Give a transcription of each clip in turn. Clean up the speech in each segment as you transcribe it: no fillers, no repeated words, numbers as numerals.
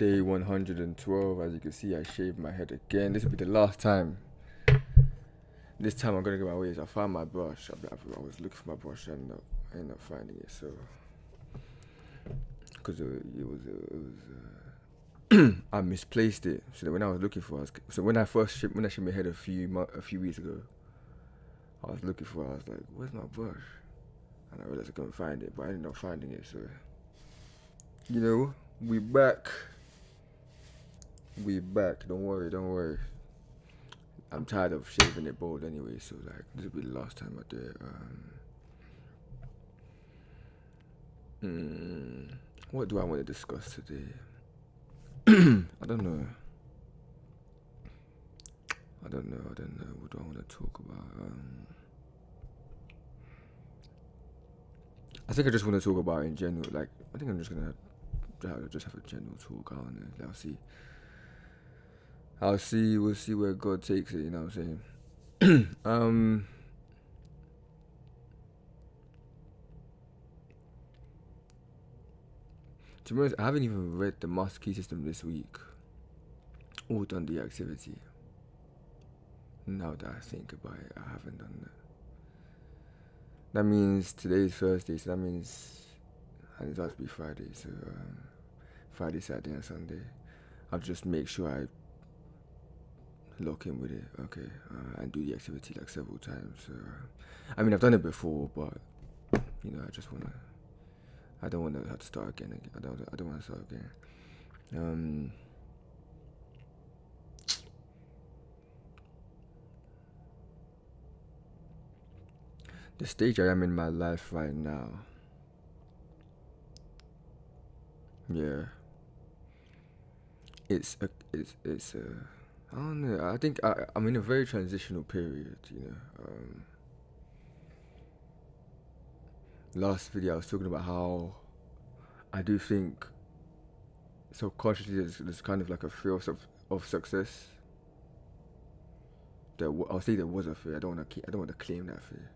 Day 112. As you can see, I shaved my head again. This will be the last time. This time I'm gonna get my ways. I found my brush. I was looking for my brush and I ended up finding it. So, because I misplaced it. So that when I was looking for it, when I shaved my head a few weeks ago, I was looking for it. I was like, "Where's my brush?" And I realized I couldn't find it, but I ended up finding it. So, we back. We back. Don't worry. I'm tired of shaving it bald anyway, so like this will be the last time I do it. What do I want to discuss today? I don't know. What do I want to talk about? I think I just want to talk about in general. Like, I think I'm just gonna have a general talk on it. I'll see. We'll see where God takes it. You know what I'm saying? To be honest, I haven't even read the master key system this week or done the activity. Now that I think about it, I haven't done that. That means today's Thursday, so that means and it has to be Friday. So Friday, Saturday, and Sunday. I'll just make sure I lock in with it, okay, and do the activity like several times. So, I mean, I've done it before, but I don't want to have to start again. I don't want to start again. The stage I am in my life right now. Yeah. It's a. I don't know. I think I'm in a very transitional period. Last video I was talking about how I do think subconsciously there's kind of like a fear of success. I'll say there was a fear. I don't want to claim that fear.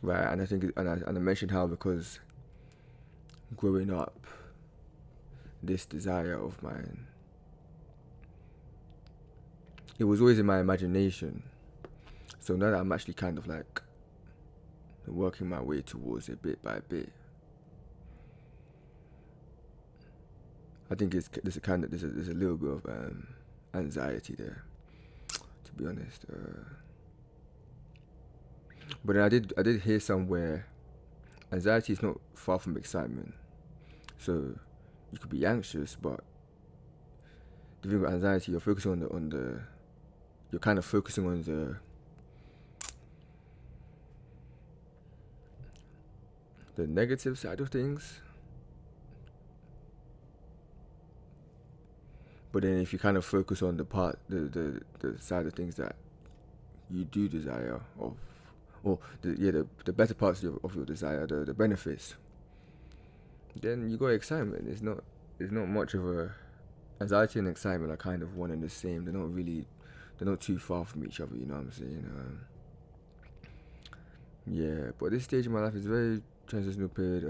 Right, and I think and I mentioned how because growing up, this desire of mine, it was always in my imagination. So now that I'm actually kind of like working my way towards it bit by bit, I think there's a little bit of anxiety there, to be honest. But then I did hear somewhere anxiety is not far from excitement. So you could be anxious, but the thing with anxiety, you're focusing on the you're kind of focusing on the negative side of things. But then if you kind of focus on the side of things that you do desire, or the better parts of your desire, the benefits, then you got excitement. It's not much of a anxiety and excitement are kind of one and the same. They're not too far from each other. You know what I'm saying? Yeah, but this stage of my life is a very transitional period.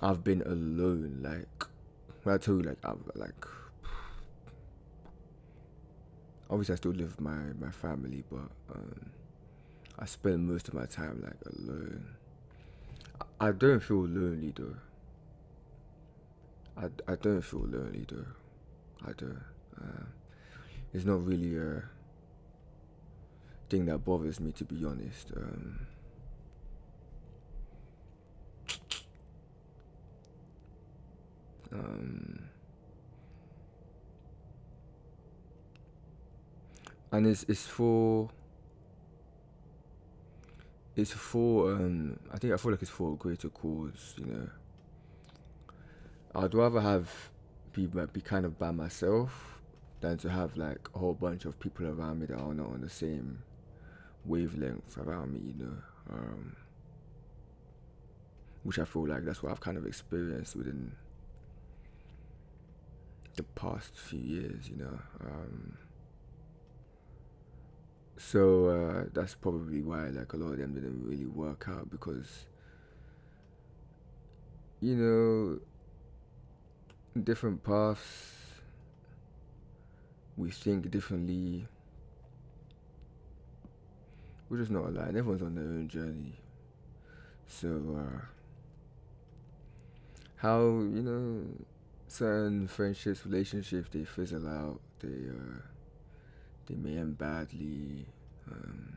I've been alone. Like when I tell you, obviously I still live with my family, but I spend most of my time like alone. I don't feel lonely though. I don't feel lonely though. I don't. It's not really a thing that bothers me, to be honest. And I feel like it's for a greater cause. I'd rather be kind of by myself than to have like a whole bunch of people around me that are not on the same wavelength around me. Which I feel like that's what I've kind of experienced within the past few years. So that's probably why like a lot of them didn't really work out, because you know, different paths, we think differently. We're just not aligned. Everyone's on their own journey. So, how, certain friendships, relationships, they fizzle out. They may end badly. Um,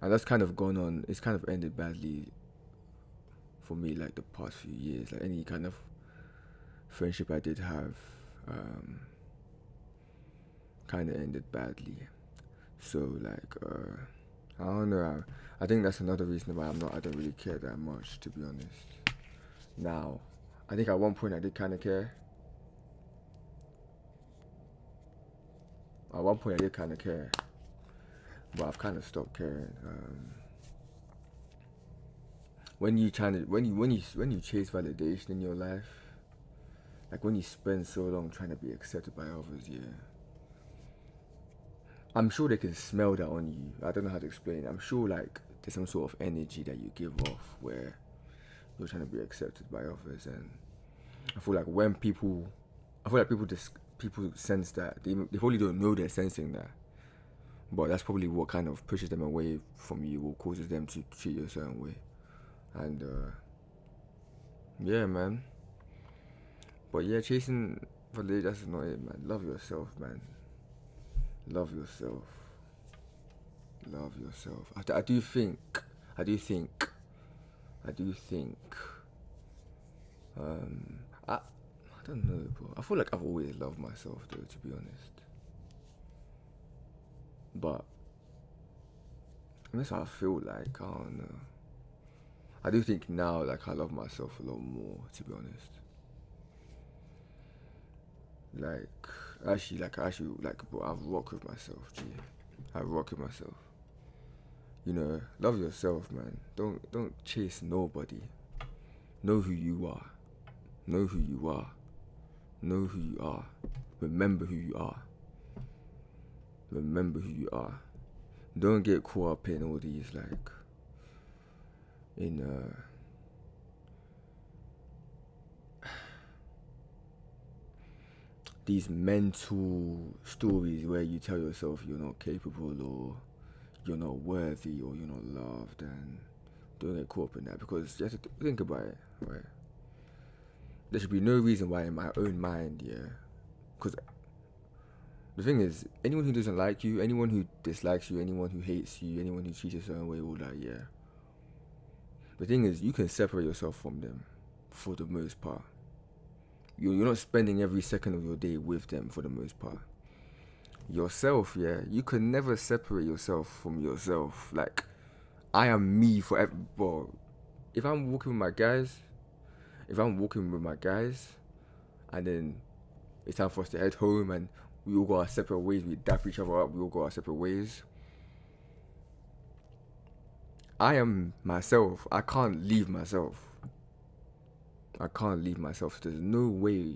and that's kind of gone on. It's kind of ended badly for me, like the past few years. Like any kind of friendship I did have, kind of ended badly. So like, I don't know. I think that's another reason why I don't really care that much, to be honest. Now, I think at one point I did kind of care. At one point I did kind of care, but I've kind of stopped caring. When you chase validation in your life, like when you spend so long trying to be accepted by others, yeah, I'm sure they can smell that on you. I don't know how to explain it. I'm sure like there's some sort of energy that you give off where you're trying to be accepted by others, and I feel like people sense that they probably don't know they're sensing that, but that's probably what kind of pushes them away from you or causes them to treat you a certain way, and yeah, man. But yeah, chasing validation, that's not it, man. Love yourself, man. Love yourself. Love yourself. I do think. I do think. I do think. I don't know, bro. I feel like I've always loved myself, though, to be honest. But that's what I feel like. I don't know. I do think now, like, I love myself a lot more, to be honest. Bro, I rock with myself, G. I rock with myself. Love yourself, man. Don't chase nobody. Know who you are. Know who you are. Know who you are. Remember who you are. Remember who you are. Don't get caught up in all these these mental stories where you tell yourself you're not capable or you're not worthy or you're not loved, and don't get caught up in that, because you have to think about it, right? There should be no reason why in my own mind, yeah, because the thing is, anyone who doesn't like you, anyone who dislikes you, anyone who hates you, anyone who treats you a certain way, all that, yeah. The thing is, you can separate yourself from them for the most part. You're not spending every second of your day with them for the most part. Yourself, yeah, you can never separate yourself from yourself. Like, I am me forever. Well, if I'm walking with my guys, and then it's time for us to head home and we all go our separate ways, we dap each other up, we all go our separate ways. I am myself. I can't leave myself. There's no way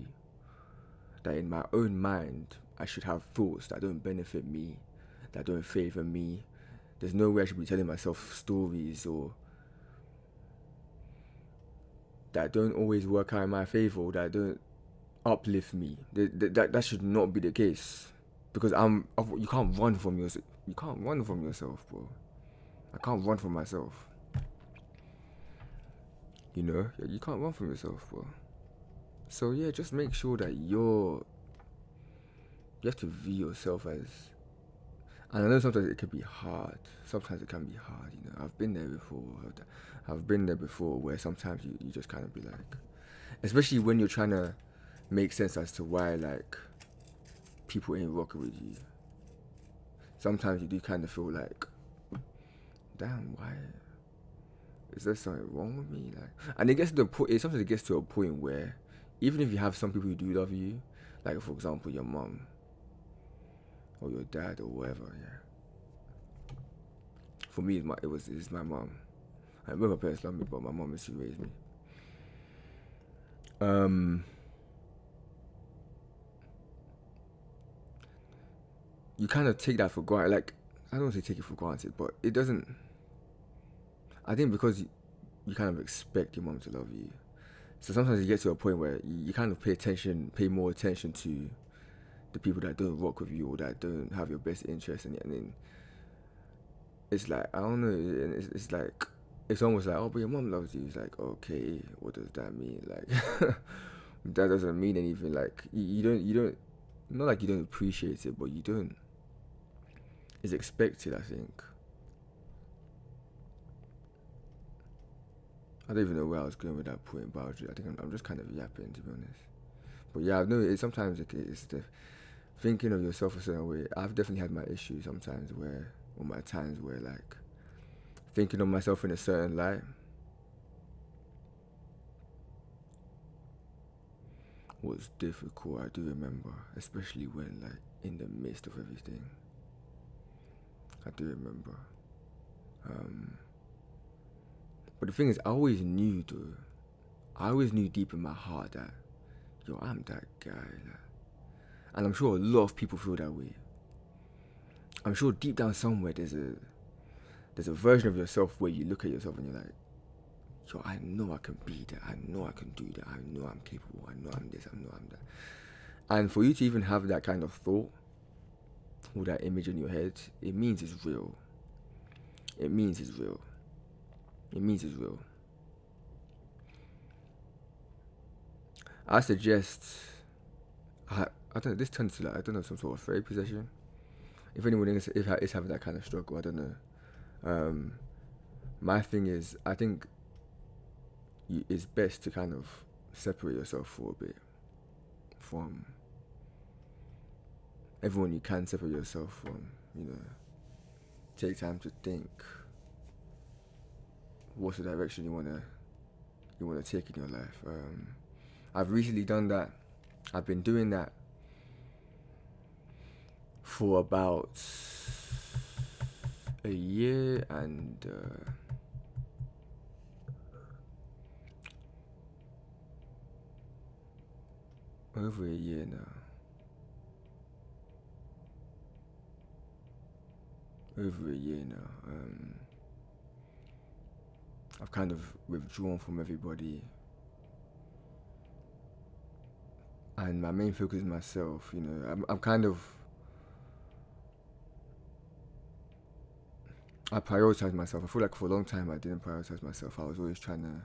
that in my own mind I should have thoughts that don't benefit me, that don't favor me. There's no way I should be telling myself stories or that don't always work out in my favor, or that don't uplift me. That should not be the case, because you can't run from yourself. You can't run from yourself, bro. I can't run from myself. You can't run from yourself, bro. So yeah, just make sure that you have to view yourself as, and I know sometimes it can be hard. Sometimes it can be hard, I've been there before. I've been there before where sometimes you just kind of be like, especially when you're trying to make sense as to why like people ain't rocking with you. Sometimes you do kind of feel like, damn, why? Is there something wrong with me? And it gets to the point. Sometimes it gets to a point where, even if you have some people who do love you, like for example your mom or your dad or whatever, yeah. For me, it's my mom. Both my parents love me, but my mom is who raised me. You kind of take that for granted. Like, I don't want to take it for granted, but it doesn't. I think because you kind of expect your mom to love you. So sometimes you get to a point where you kind of pay more attention to the people that don't rock with you or that don't have your best interest in it, and then it's like, I don't know, it's like, it's almost like, oh, but your mom loves you. It's like, okay, what does that mean? Like, that doesn't mean anything. Like, you don't, not like you don't appreciate it, but you don't. It's expected, I think. I don't even know where I was going with that point, but I think I'm just kind of yapping, to be honest. But yeah, I've noticed sometimes it's the thinking of yourself a certain way. I've definitely had my issues sometimes where, or my times where, like, thinking of myself in a certain light was difficult. I do remember, especially when, like, in the midst of everything. I do remember. But the thing is, I always knew, though. I always knew deep in my heart that, yo, I'm that guy. Like, and I'm sure a lot of people feel that way. I'm sure deep down somewhere there's a version of yourself where you look at yourself and you're like, yo, I know I can be that. I know I can do that. I know I'm capable. I know I'm this. I know I'm that. And for you to even have that kind of thought or that image in your head, it means it's real. It means it's real. It means it's real. I suggest, I don't know, this turns to, like, I don't know, some sort of therapy session. If anyone is having that kind of struggle, I don't know. My thing is, I think it's best to kind of separate yourself for a bit from everyone you can separate yourself from. Take time to think what's the direction you wanna take in your life. I've recently done that. I've been doing that for about a year and over a year now. Over a year now. I've kind of withdrawn from everybody, and my main focus is myself. I'm kind of, I prioritize myself. I feel like for a long time I didn't prioritize myself. I was always trying to.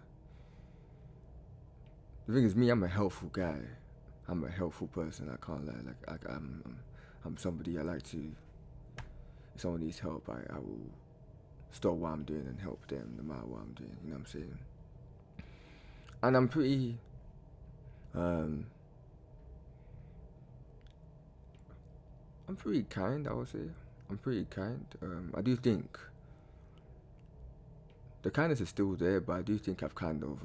The thing is, me, I'm a helpful guy. I'm a helpful person. I can't lie. Like I'm somebody. I like to. If someone needs help, I will stop what I'm doing and help them, no matter what I'm doing. You know what I'm saying? And I'm pretty. I'm pretty kind, I would say. I'm pretty kind. I do think the kindness is still there, but I do think I've kind of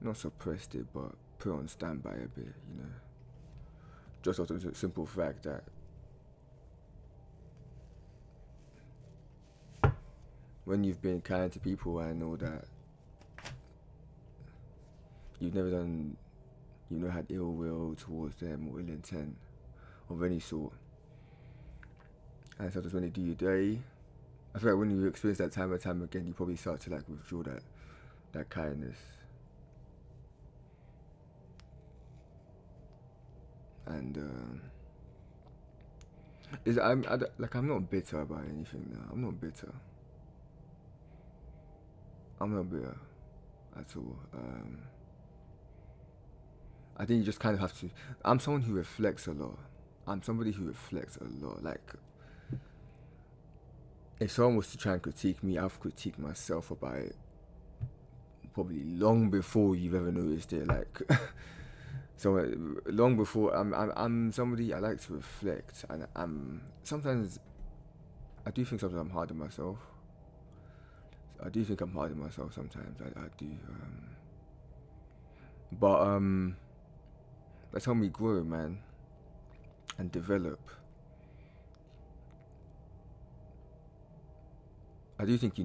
not suppressed it, but put on standby a bit. Just out of the simple fact that when you've been kind to people, I know that you've never had ill will towards them or ill intent of any sort. And sometimes when they do you dirty, I feel like when you experience that time and time again, you probably start to, like, withdraw that kindness. And I'm not bitter about anything now. I'm not bitter. I'm not bitter at all. I think you just kind of have to. I'm someone who reflects a lot. I'm somebody who reflects a lot. Like, if someone was to try and critique me, I've critiqued myself about it probably long before you've ever noticed it. Like, so long before. I'm somebody, I like to reflect, and I do think sometimes I'm hard on myself. I do think I'm hard on myself sometimes. I do. But that's how me grow, man, and develop. I do think you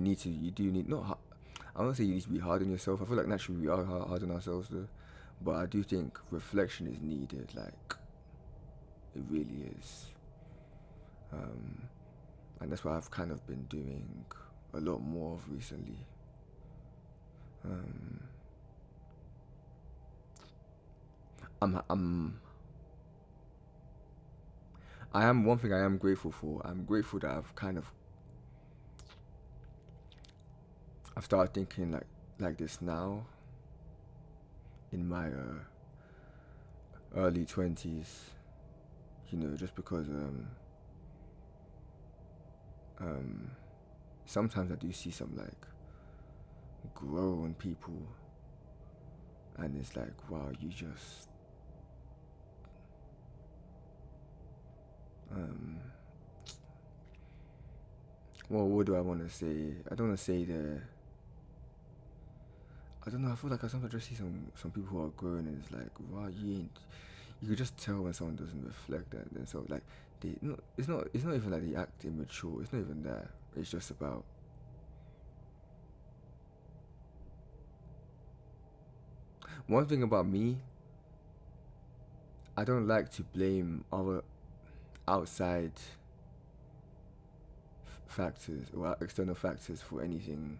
do need, not, I don't say you need to be hard on yourself. I feel like naturally we are hard on ourselves though. But I do think reflection is needed, like, it really is. And that's what I've kind of been doing a lot more of recently. Um, I'm I am one thing I am grateful for. I'm grateful that I've started thinking like this now in my early 20s. Just because um sometimes I do see some like grown people, and it's like, wow, you just um well, what do I want to say? I don't want to say that. I don't know. I feel like I sometimes just see some people who are grown, and it's like, wow, you ain't. You could just tell when someone doesn't reflect that. And so like they no, it's not even like they act immature. It's not even that. It's just about one thing about me. I don't like to blame other outside factors or external factors for anything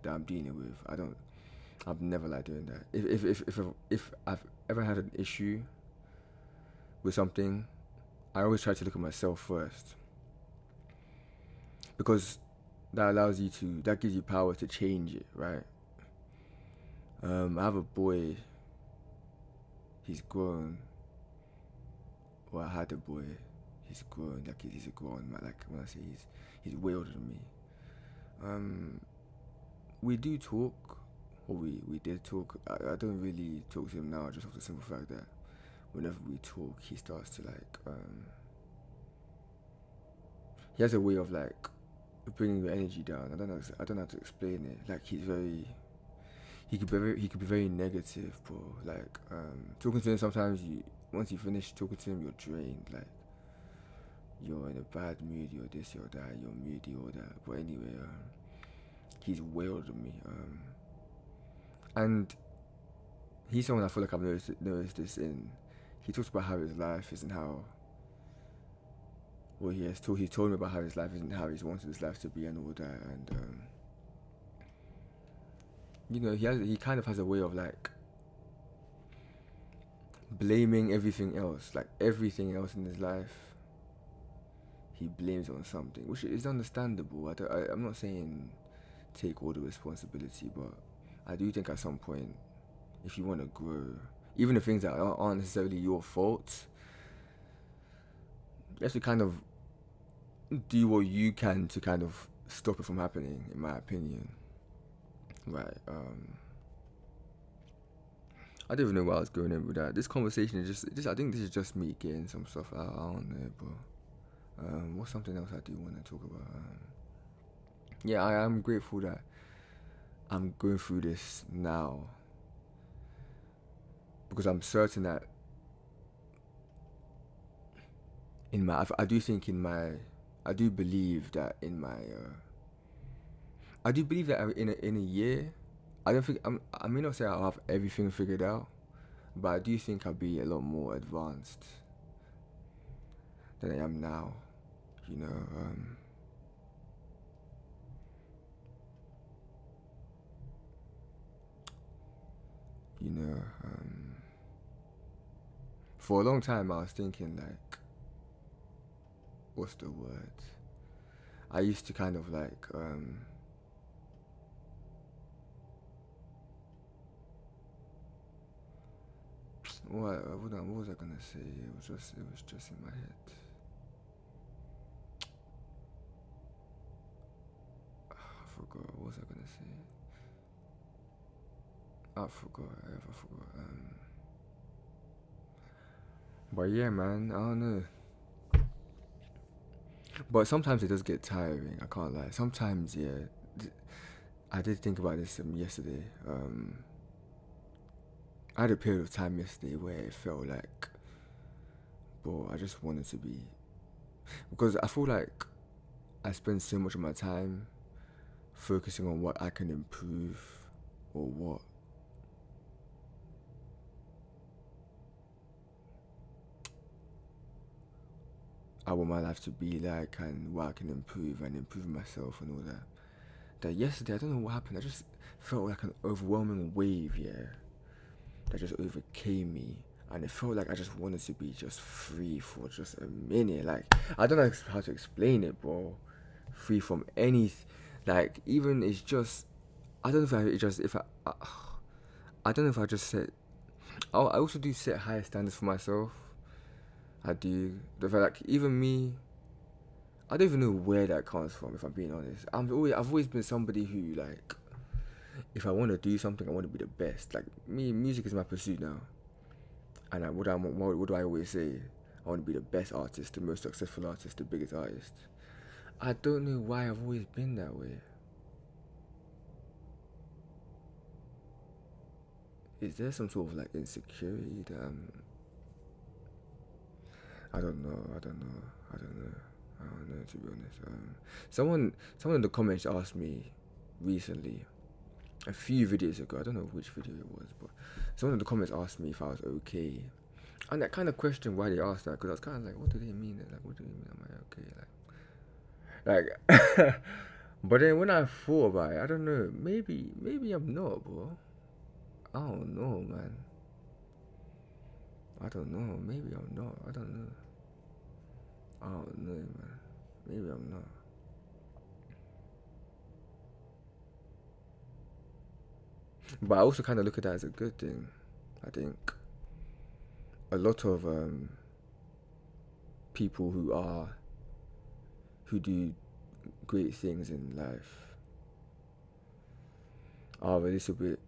that I'm dealing with. I don't. I've never liked doing that. If I've ever had an issue with something, I always try to look at myself first, because that gives you power to change it, right? I have a boy. He's grown. Well, I had a boy. He's grown. Like he's a grown man. Like when I say he's way older than me. We do talk, or we did talk. I don't really talk to him now, just off the simple fact that whenever we talk, he starts to he has a way of like bringing your energy down. I don't know how to explain it. Like he could be very negative, bro. Like talking to him sometimes, you once you finish talking to him, you're drained. Like you're in a bad mood, you're this, you're that, you're moody, or that. But anyway, he's way older than me. And he's someone I feel like I've noticed this in. He talks about how his life isn't how. Well, he's told me about how his life isn't how he's wanted his life to be and all that. And he kind of has a way of like blaming everything else, like everything else in his life. He blames on something, which is understandable. I'm not saying take all the responsibility, but I do think at some point, if you want to grow, even the things that aren't necessarily your fault, you have to kind of do what you can to kind of stop it from happening, in my opinion. Right. I don't even know where I was going in with that. This conversation is just I think this is just me getting some stuff out. I don't know, but what's something else I do want to talk about? Yeah, I am grateful that I'm going through this now, because I'm certain that I do think I do believe that I do believe that in a year, I don't think I may not say I'll have everything figured out, but I do think I'll be a lot more advanced than I am now. You know, you know, for a long time I was thinking like, what's the word? I used to kind of like what was I gonna say? It was just in my head. I forgot. What was I gonna say? I forgot. I forgot. But yeah, man, I don't know. But sometimes it does get tiring. I can't lie. Sometimes, yeah. I did think about this yesterday. I had a period of time yesterday where it felt like, bro, I just wanted to be, because I feel like I spend so much of my time focusing on what I can improve, or what I want my life to be like, and what I can improve and improve myself and all that that yesterday. I don't know what happened. I just felt like an overwhelming wave, yeah, that just overcame me. And it felt like I just wanted to be just free for just a minute. Like, I don't know how to explain it, bro. Free from any, like, even it's just, I don't know if I it just, if I don't know if I just set, I also do set higher standards for myself. I do. The fact, like, even me, I don't even know where that comes from, if I'm being honest. I've always been somebody who, like, if I want to do something, I want to be the best. Like, me, music is my pursuit now. And what do I always say? I want to be the best artist, the most successful artist, the biggest artist. I don't know why I've always been that way. Is there some sort of like insecurity that I don't know. To be honest. Someone in the comments asked me recently, a few videos ago. I don't know which video it was, but someone in the comments asked me if I was okay. And that kind of question why they asked that, because I was kind of like, what do they mean? Like, what do they mean? Am I okay? Like, but then when I thought about it, I don't know. Maybe I'm not, bro. I don't know, man. I don't know. Maybe I'm not. I don't know. I don't know, man. Maybe I'm not. But I also kind of look at that as a good thing. I think a lot of people who do great things in life are a little bit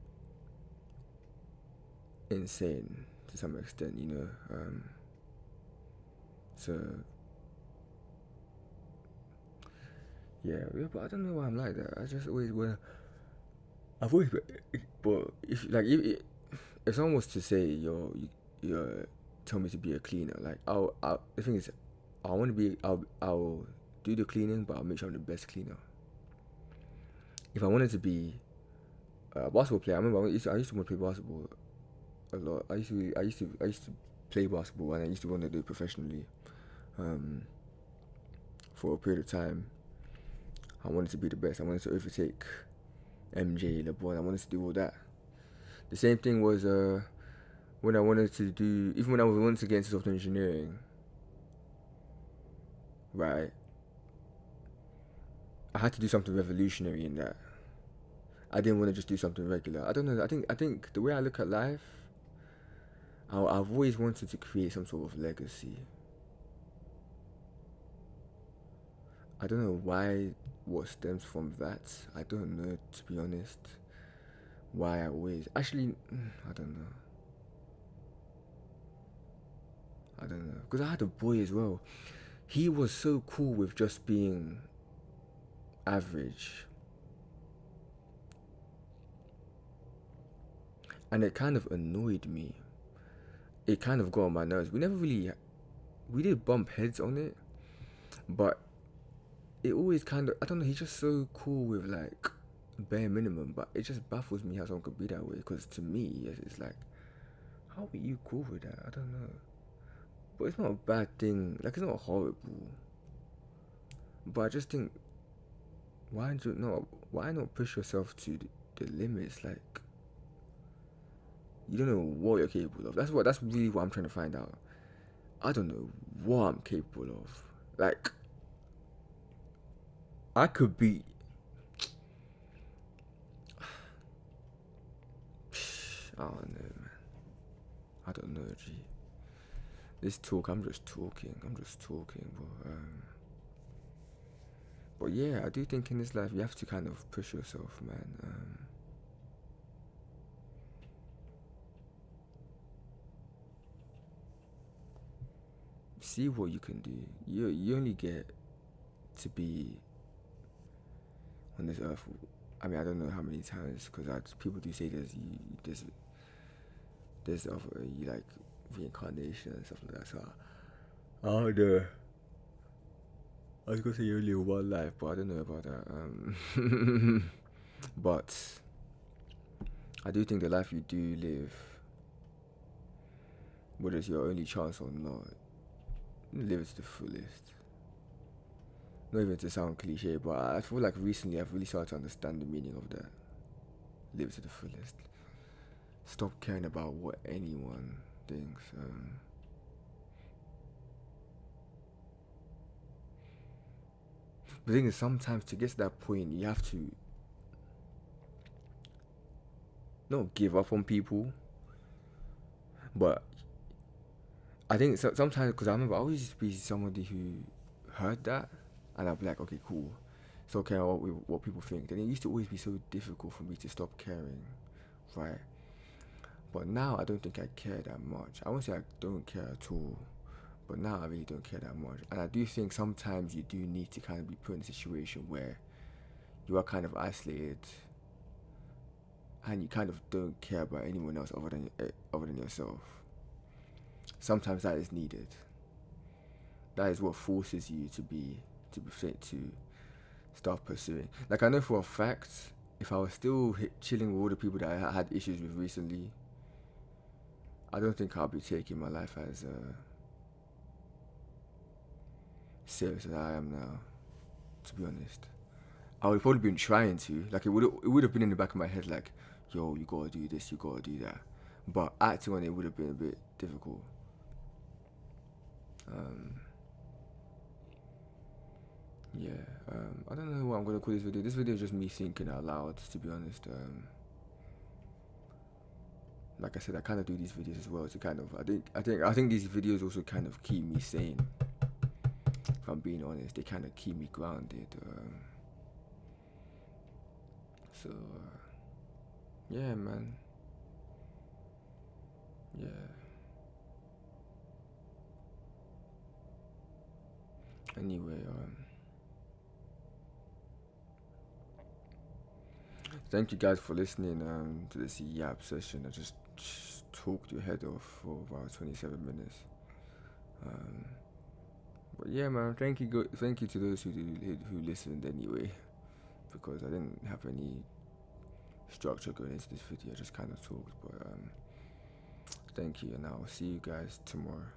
insane to some extent, you know. So yeah, but I don't know why I'm like that. I just always want. I've always, but if someone was to say you're tell me to be a cleaner, like the thing is, I want to be I'll do the cleaning, but I'll make sure I'm the best cleaner. If I wanted to be a basketball player, I remember I used to want to play basketball a lot. I used to play basketball, and I used to want to do it professionally. For a period of time, I wanted to be the best. I wanted to overtake MJ, LeBron. I wanted to do all that. The same thing was when I wanted to do, even when I wanted to get into software engineering, right? I had to do something revolutionary in that. I didn't want to just do something regular. I don't know. I think the way I look at life, I've always wanted to create some sort of legacy. I don't know why, what stems from that. I don't know, to be honest. Why I always... Actually, I don't know. Because I had a boy as well. He was so cool with just being average. And it kind of annoyed me. It kind of got on my nerves. We did bump heads on it. But it always kind of, I don't know, he's just so cool with like bare minimum, but it just baffles me how someone could be that way, because to me it's like, how are you cool with that? I don't know, but it's not a bad thing, like it's not horrible, but I just think, why not push yourself to the limits? Like, you don't know what you're capable of. That's really what I'm trying to find out. I don't know what I'm capable of. Like, I could be. I don't know, man. I don't know, G. This talk, I'm just talking, but yeah, I do think in this life you have to kind of push yourself, man. See what you can do. You only get to be on this earth. I mean, I don't know how many times, because people do say there's other, like reincarnation and stuff like that. So I don't know. I was gonna say you only live one life, but I don't know about that. But I do think the life you do live, whether it's your only chance or not, live it to the fullest. not even to sound cliche, but I feel like recently I've really started to understand the meaning of that. Live to the fullest. Stop caring about what anyone thinks. The thing is, sometimes to get to that point, you have to not give up on people, but I think sometimes, because I remember I always used to be somebody who heard that, and I'd be like, okay, cool. So care what people think. Then it used to always be so difficult for me to stop caring, right? But now I don't think I care that much. I won't say I don't care at all, but now I really don't care that much. And I do think sometimes you do need to kind of be put in a situation where you are kind of isolated, and you kind of don't care about anyone else other than yourself. Sometimes that is needed. That is what forces you to be fit to start pursuing. Like, I know for a fact, if I was still chilling with all the people that I had issues with recently, I don't think I'll be taking my life as serious as I am now. To be honest, I would probably been trying to. Like, it would have been in the back of my head, like, yo, you gotta do this, you gotta do that. But acting on it would have been a bit difficult. Yeah, I don't know what I'm gonna call this video. This video is just me thinking out loud, to be honest. Like I said, I kind of do these videos as well to kind of, I think these videos also kind of keep me sane. If I'm being honest, they kind of keep me grounded. So, yeah, man. Yeah. Anyway, thank you guys for listening to this yap session. I just talked your head off for about 27 minutes. But yeah, man, thank you to those who listened anyway, because I didn't have any structure going into this video. I just kind of talked, but thank you, and I'll see you guys tomorrow.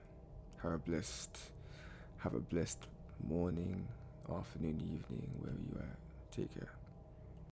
Have a blessed morning, afternoon, evening, wherever you are. Take care.